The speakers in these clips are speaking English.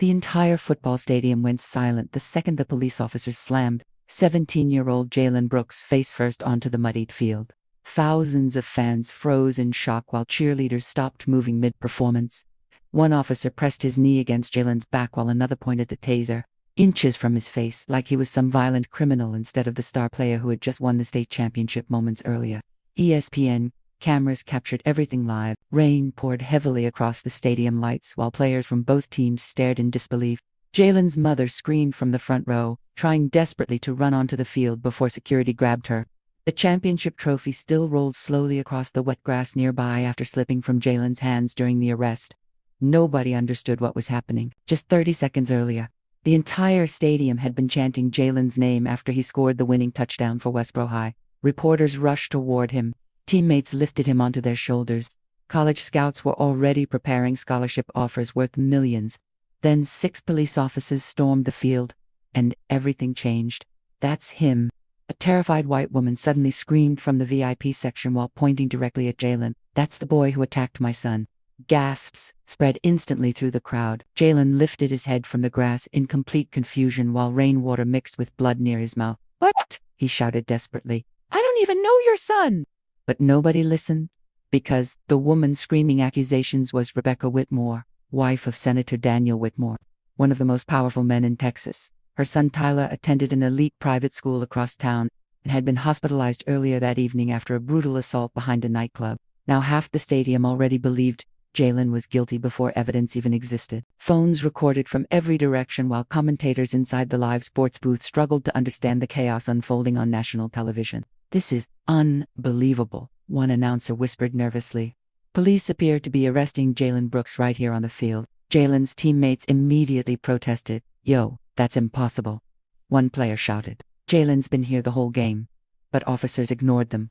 The entire football stadium went silent the second the police officers slammed 17-year-old Jaylen Brooks face first onto the muddied field. Thousands of fans froze in shock while cheerleaders stopped moving mid-performance. One officer pressed his knee against Jaylen's back while another pointed the taser inches from his face like he was some violent criminal instead of the star player who had just won the state championship moments earlier. ESPN cameras captured everything live. Rain poured heavily across the stadium lights while players from both teams stared in disbelief. Jaylen's mother screamed from the front row, trying desperately to run onto the field before security grabbed her. The championship trophy still rolled slowly across the wet grass nearby after slipping from Jaylen's hands during the arrest. Nobody understood what was happening. Just 30 seconds earlier, the entire stadium had been chanting Jaylen's name after he scored the winning touchdown for Westboro High. Reporters rushed toward him. Teammates lifted him onto their shoulders. College scouts were already preparing scholarship offers worth millions. Then 6 police officers stormed the field, and everything changed. That's him. A terrified white woman suddenly screamed from the VIP section while pointing directly at Jaylen. "That's the boy who attacked my son." Gasps spread instantly through the crowd. Jaylen lifted his head from the grass in complete confusion while rainwater mixed with blood near his mouth. "What?" he shouted desperately. "I don't even know your son!" But nobody listened, because the woman screaming accusations was Rebecca Whitmore, wife of Senator Daniel Whitmore, one of the most powerful men in Texas. Her son Tyler attended an elite private school across town and had been hospitalized earlier that evening after a brutal assault behind a nightclub. Now half the stadium already believed Jaylen was guilty before evidence even existed. Phones recorded from every direction while commentators inside the live sports booth struggled to understand the chaos unfolding on national television. "This is unbelievable," one announcer whispered nervously. "Police appear to be arresting Jaylen Brooks right here on the field." Jaylen's teammates immediately protested. "Yo, that's impossible," one player shouted. "Jaylen's been here the whole game." But officers ignored them.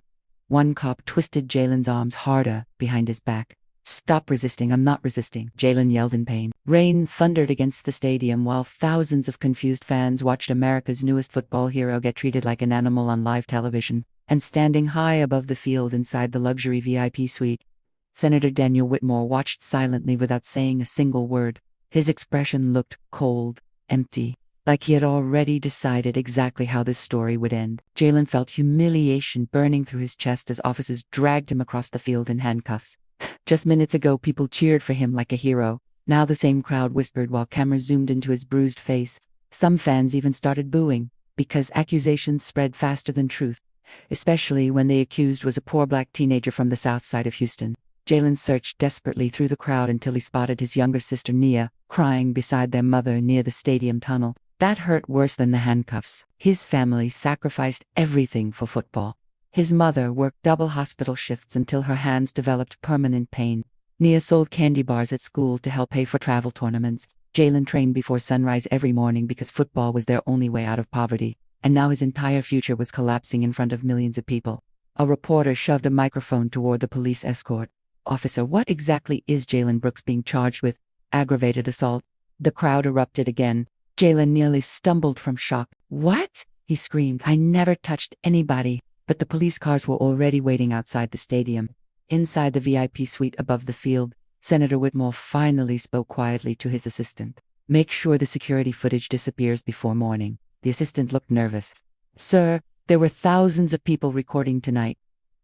One cop twisted Jaylen's arms harder behind his back. "Stop resisting, I'm not resisting," Jaylen yelled in pain. Rain thundered against the stadium while thousands of confused fans watched America's newest football hero get treated like an animal on live television. And standing high above the field inside the luxury VIP suite, Senator Daniel Whitmore watched silently without saying a single word. His expression looked cold, empty, like he had already decided exactly how this story would end. Jaylen felt humiliation burning through his chest as officers dragged him across the field in handcuffs. Just minutes ago, people cheered for him like a hero. Now the same crowd whispered while cameras zoomed into his bruised face. Some fans even started booing, because accusations spread faster than truth, especially when the accused was a poor black teenager from the south side of Houston. Jaylen searched desperately through the crowd until he spotted his younger sister Nia, crying beside their mother near the stadium tunnel. That hurt worse than the handcuffs. His family sacrificed everything for football. His mother worked double hospital shifts until her hands developed permanent pain. Nia sold candy bars at school to help pay for travel tournaments. Jaylen trained before sunrise every morning because football was their only way out of poverty. And now his entire future was collapsing in front of millions of people. A reporter shoved a microphone toward the police escort. "Officer, what exactly is Jaylen Brooks being charged with?" "Aggravated assault." The crowd erupted again. Jaylen nearly stumbled from shock. "What?" he screamed. "I never touched anybody." But the police cars were already waiting outside the stadium. Inside the VIP suite above the field, Senator Whitmore finally spoke quietly to his assistant. "Make sure the security footage disappears before morning." The assistant looked nervous. "Sir, there were thousands of people recording tonight."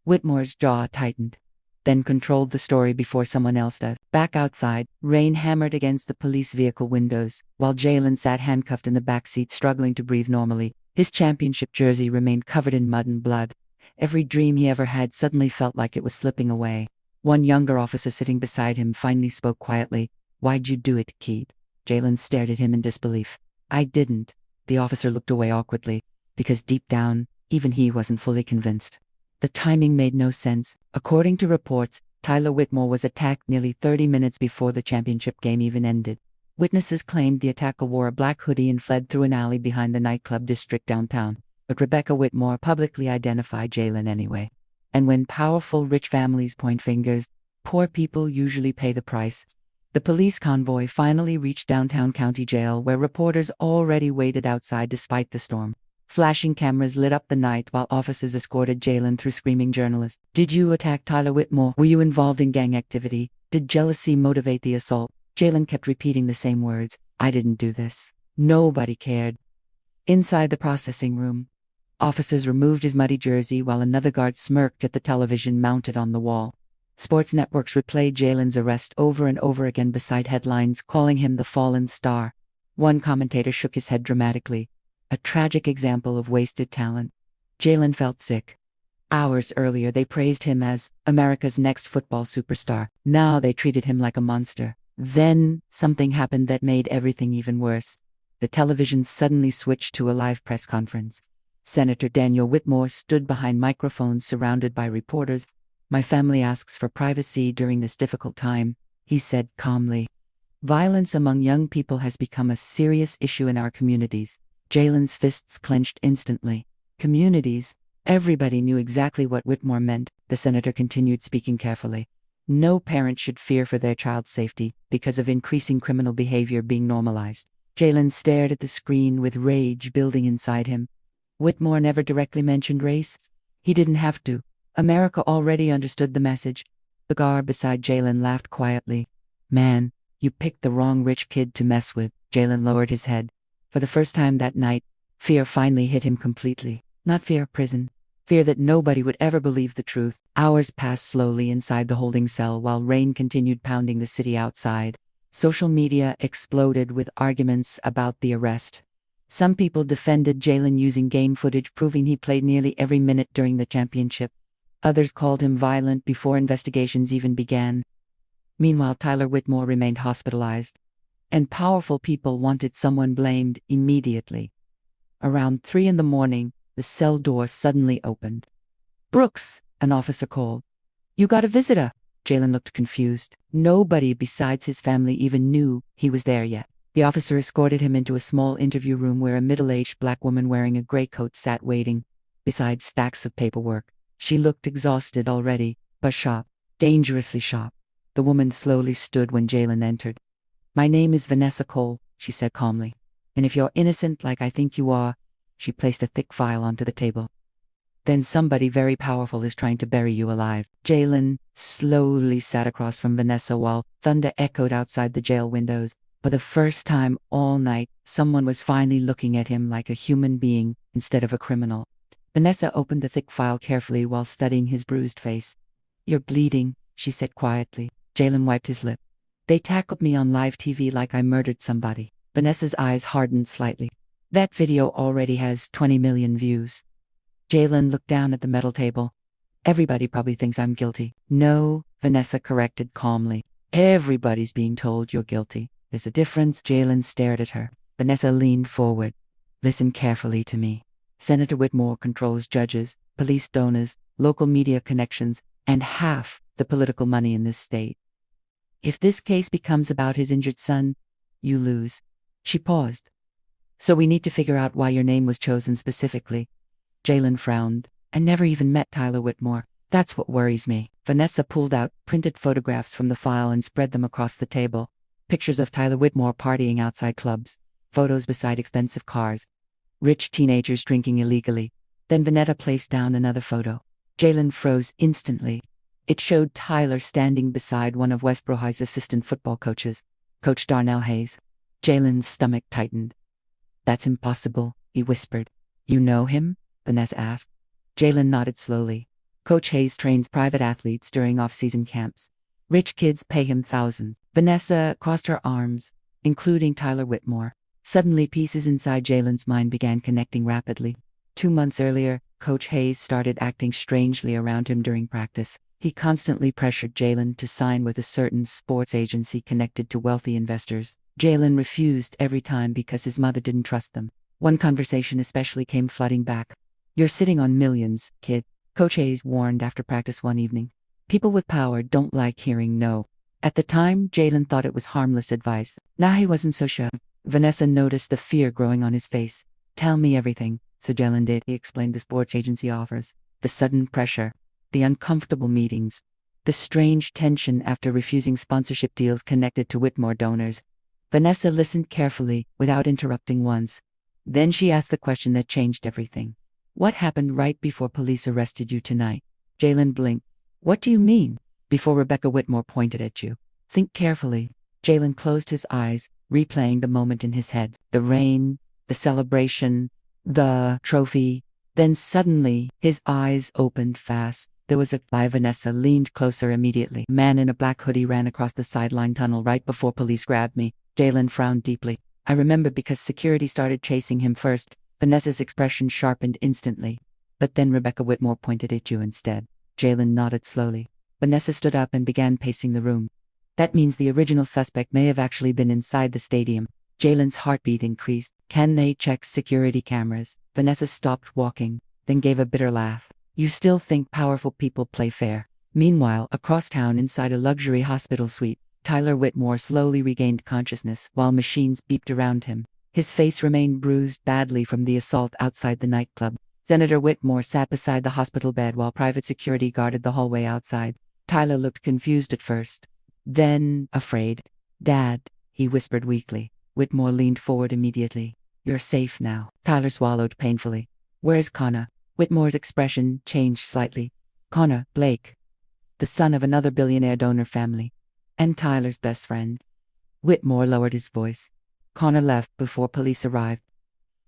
Whitmore's jaw tightened, then controlled the story before someone else does. Back outside, rain hammered against the police vehicle windows, while Jaylen sat handcuffed in the back seat struggling to breathe normally. His championship jersey remained covered in mud and blood. Every dream he ever had suddenly felt like it was slipping away. One younger officer sitting beside him finally spoke quietly. "Why'd you do it, kid?" Jaylen stared at him in disbelief. "I didn't." The officer looked away awkwardly, because deep down, even he wasn't fully convinced. The timing made no sense. According to reports, Tyler Whitmore was attacked nearly 30 minutes before the championship game even ended. Witnesses claimed the attacker wore a black hoodie and fled through an alley behind the nightclub district downtown. But Rebecca Whitmore publicly identified Jaylen anyway. And when powerful rich families point fingers, poor people usually pay the price. The police convoy finally reached downtown county jail, where reporters already waited outside despite the storm. Flashing cameras lit up the night while officers escorted Jaylen through screaming journalists. "Did you attack Tyler Whitmore? Were you involved in gang activity? Did jealousy motivate the assault?" Jaylen kept repeating the same words. I didn't do this. Nobody cared. Inside the processing room, officers removed his muddy jersey while another guard smirked at the television mounted on the wall. Sports networks replayed Jaylen's arrest over and over again beside headlines calling him the fallen star. One commentator shook his head dramatically. A tragic example of wasted talent. Jaylen felt sick. Hours earlier, they praised him as America's next football superstar. Now they treated him like a monster. Then something happened that made everything even worse. The television suddenly switched to a live press conference. Senator Daniel Whitmore stood behind microphones surrounded by reporters. "My family asks for privacy during this difficult time," he said calmly. "Violence among young people has become a serious issue in our communities." Jaylen's fists clenched instantly. Communities? Everybody knew exactly what Whitmore meant. The senator continued, speaking carefully. No parent should fear for their child's safety because of increasing criminal behavior being normalized. Jaylen stared at the screen with rage building inside him. Whitmore never directly mentioned race. He didn't have to. America already understood the message. The guard beside Jaylen laughed quietly. "Man, you picked the wrong rich kid to mess with." Jaylen lowered his head. For the first time that night, fear finally hit him completely. Not fear of prison. Fear that nobody would ever believe the truth. Hours passed slowly inside the holding cell while rain continued pounding the city outside. Social media exploded with arguments about the arrest. Some people defended Jaylen using game footage proving he played nearly every minute during the championship. Others called him violent before investigations even began. Meanwhile, Tyler Whitmore remained hospitalized. And powerful people wanted someone blamed immediately. Around 3 a.m, the cell door suddenly opened. "Brooks," an officer called. "You got a visitor." Jaylen looked confused. Nobody besides his family even knew he was there yet. The officer escorted him into a small interview room where a middle-aged black woman wearing a gray coat sat waiting, beside stacks of paperwork. She looked exhausted already, but sharp, dangerously sharp. The woman slowly stood when Jaylen entered. "My name is Vanessa Cole," she said calmly. "And if you're innocent like I think you are," she placed a thick file onto the table, "then somebody very powerful is trying to bury you alive." Jaylen slowly sat across from Vanessa while thunder echoed outside the jail windows. For the first time all night, someone was finally looking at him like a human being instead of a criminal. Vanessa opened the thick file carefully while studying his bruised face. "You're bleeding," she said quietly. Jaylen wiped his lip. "They tackled me on live TV like I murdered somebody." Vanessa's eyes hardened slightly. "That video already has 20 million views." Jaylen looked down at the metal table. "Everybody probably thinks I'm guilty." "No," Vanessa corrected calmly. "Everybody's being told you're guilty. There's a difference." Jaylen stared at her. Vanessa leaned forward. "Listen carefully to me. Senator Whitmore controls judges, police donors, local media connections, and half the political money in this state. If this case becomes about his injured son, you lose." She paused. "So we need to figure out why your name was chosen specifically." Jaylen frowned. "I never even met Tyler Whitmore. That's what worries me." Vanessa pulled out printed photographs from the file and spread them across the table. Pictures of Tyler Whitmore partying outside clubs, photos beside expensive cars, rich teenagers drinking illegally. Then Vanessa placed down another photo. Jaylen froze instantly. It showed Tyler standing beside one of Westboro High's assistant football coaches, Coach Darnell Hayes. Jaylen's stomach tightened. "That's impossible," he whispered. "You know him?" Vanessa asked. Jaylen nodded slowly. "Coach Hayes trains private athletes during off-season camps. Rich kids pay him thousands." Vanessa crossed her arms, including Tyler Whitmore. Suddenly, pieces inside Jaylen's mind began connecting rapidly. 2 months earlier, Coach Hayes started acting strangely around him during practice. He constantly pressured Jaylen to sign with a certain sports agency connected to wealthy investors. Jaylen refused every time because his mother didn't trust them. One conversation especially came flooding back. "You're sitting on millions, kid," Coach Hayes warned after practice one evening. "People with power don't like hearing no." At the time, Jaylen thought it was harmless advice. Now he wasn't so sure. Vanessa noticed the fear growing on his face. "Tell me everything." So Jaylen did. He explained the sports agency offers, the sudden pressure, the uncomfortable meetings, the strange tension after refusing sponsorship deals connected to Whitmore donors. Vanessa listened carefully, without interrupting once. Then she asked the question that changed everything. "What happened right before police arrested you tonight?" Jaylen blinked. "What do you mean?" "Before Rebecca Whitmore pointed at you." "Think carefully." Jaylen closed his eyes, replaying the moment in his head. The rain, the celebration, the trophy. Then suddenly, his eyes opened fast. There was a lie. Vanessa leaned closer immediately. A man in a black hoodie ran across the sideline tunnel right before police grabbed me. Jaylen frowned deeply. I remember because security started chasing him first. Vanessa's expression sharpened instantly. But then Rebecca Whitmore pointed at you instead. Jaylen nodded slowly. Vanessa stood up and began pacing the room. That means the original suspect may have actually been inside the stadium. Jaylen's heartbeat increased. Can they check security cameras? Vanessa stopped walking, then gave a bitter laugh. You still think powerful people play fair. Meanwhile, across town inside a luxury hospital suite, Tyler Whitmore slowly regained consciousness while machines beeped around him. His face remained bruised badly from the assault outside the nightclub. Senator Whitmore sat beside the hospital bed while private security guarded the hallway outside. Tyler looked confused at first, then afraid. Dad, he whispered weakly. Whitmore leaned forward immediately. You're safe now. Tyler swallowed painfully. Where's Connor? Whitmore's expression changed slightly. Connor, Blake. The son of another billionaire donor family. And Tyler's best friend. Whitmore lowered his voice. Connor left before police arrived.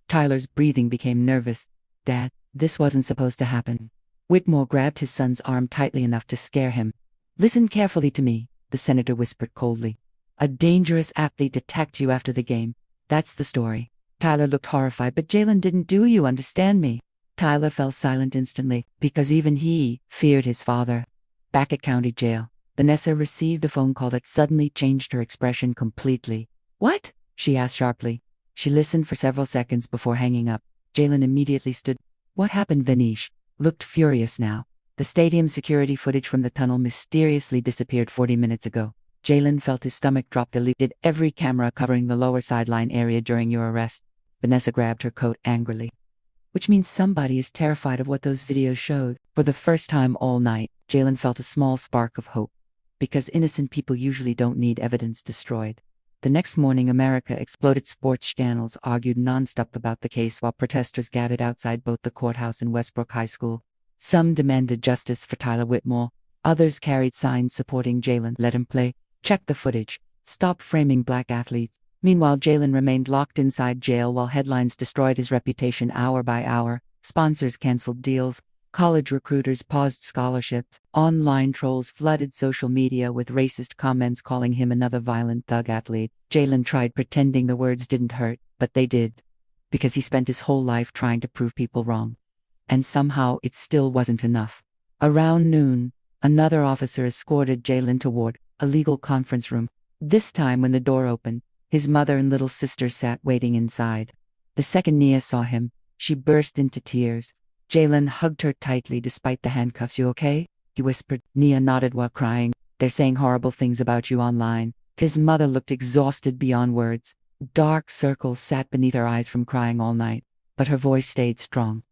Tyler's breathing became nervous. Dad, this wasn't supposed to happen. Whitmore grabbed his son's arm tightly enough to scare him. Listen carefully to me, the senator whispered coldly. A dangerous athlete attacked you after the game. That's the story. Tyler looked horrified, but Jaylen didn't. Do you understand me? Tyler fell silent instantly, because even he feared his father. Back at county jail, Vanessa received a phone call that suddenly changed her expression completely. What? She asked sharply. She listened for several seconds before hanging up. Jaylen immediately stood. What happened? Vanish looked furious now. The stadium security footage from the tunnel mysteriously disappeared 40 minutes ago. Jaylen felt his stomach drop. Deleted every camera covering the lower sideline area during your arrest. Vanessa grabbed her coat angrily. Which means somebody is terrified of what those videos showed. For the first time all night, Jaylen felt a small spark of hope. Because innocent people usually don't need evidence destroyed. The next morning, America exploded. Sports channels argued nonstop about the case while protesters gathered outside both the courthouse and Westbrook High School. Some demanded justice for Tyler Whitmore. Others carried signs supporting Jaylen. Let him play. Check the footage. Stop framing black athletes. Meanwhile, Jaylen remained locked inside jail while headlines destroyed his reputation hour by hour. Sponsors canceled deals. College recruiters paused scholarships. Online trolls flooded social media with racist comments calling him another violent thug athlete. Jaylen tried pretending the words didn't hurt, but they did. Because he spent his whole life trying to prove people wrong. And somehow it still wasn't enough. Around noon, another officer escorted Jaylen toward a legal conference room. This time when the door opened, his mother and little sister sat waiting inside. The second Nia saw him, she burst into tears. Jaylen hugged her tightly despite the handcuffs. You okay? He whispered. Nia nodded while crying. They're saying horrible things about you online. His mother looked exhausted beyond words. Dark circles sat beneath her eyes from crying all night, but her voice stayed strong.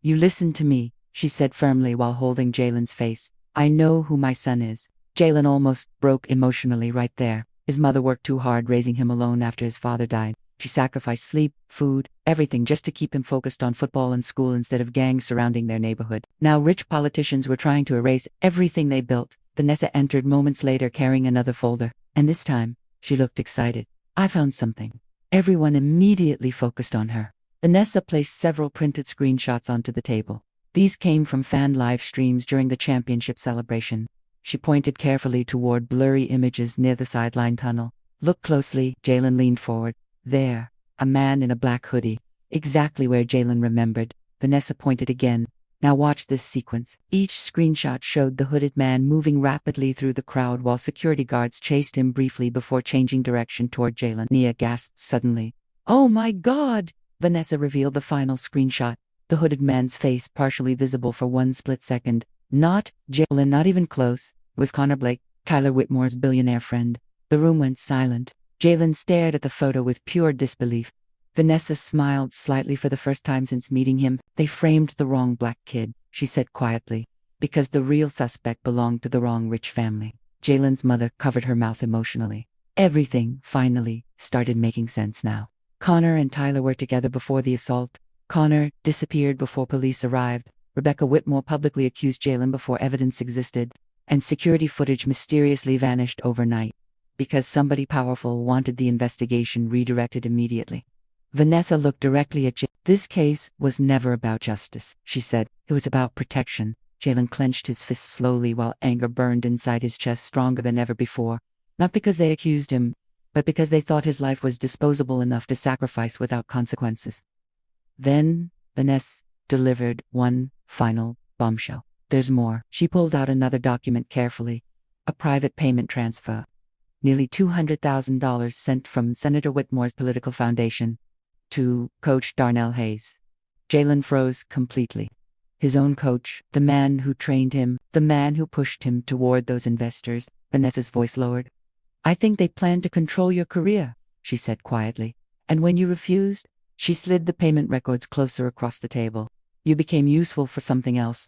You listen to me, she said firmly while holding Jaylen's face. I know who my son is. Jaylen almost broke emotionally right there. His mother worked too hard raising him alone after his father died. She sacrificed sleep, food, everything just to keep him focused on football and school instead of gangs surrounding their neighborhood. Now rich politicians were trying to erase everything they built. Vanessa entered moments later carrying another folder. And this time, she looked excited. I found something. Everyone immediately focused on her. Vanessa placed several printed screenshots onto the table. These came from fan live streams during the championship celebration. She pointed carefully toward blurry images near the sideline tunnel. Look closely. Jaylen leaned forward. There, a man in a black hoodie. Exactly where Jaylen remembered. Vanessa pointed again. Now watch this sequence. Each screenshot showed the hooded man moving rapidly through the crowd while security guards chased him briefly before changing direction toward Jaylen. Nia gasped suddenly. Oh my God! Vanessa revealed the final screenshot. The hooded man's face partially visible for one split second. Not Jaylen, not even close. It was Connor Blake, Tyler Whitmore's billionaire friend. The room went silent. Jaylen stared at the photo with pure disbelief. Vanessa smiled slightly for the first time since meeting him. They framed the wrong black kid, she said quietly, because the real suspect belonged to the wrong rich family. Jaylen's mother covered her mouth emotionally. Everything, finally, started making sense now. Connor and Tyler were together before the assault. Connor disappeared before police arrived. Rebecca Whitmore publicly accused Jaylen before evidence existed. And security footage mysteriously vanished overnight. Because somebody powerful wanted the investigation redirected immediately. Vanessa looked directly at Jay. This case was never about justice, she said. It was about protection. Jaylen clenched his fists slowly while anger burned inside his chest stronger than ever before. Not because they accused him, but because they thought his life was disposable enough to sacrifice without consequences. Then Vanessa delivered one final bombshell. There's more. She pulled out another document carefully. A private payment transfer. Nearly $200,000 sent from Senator Whitmore's political foundation to Coach Darnell Hayes. Jaylen froze completely. His own coach, the man who trained him, the man who pushed him toward those investors. Vanessa's voice lowered. I think they planned to control your career, she said quietly. And when you refused, she slid the payment records closer across the table. You became useful for something else.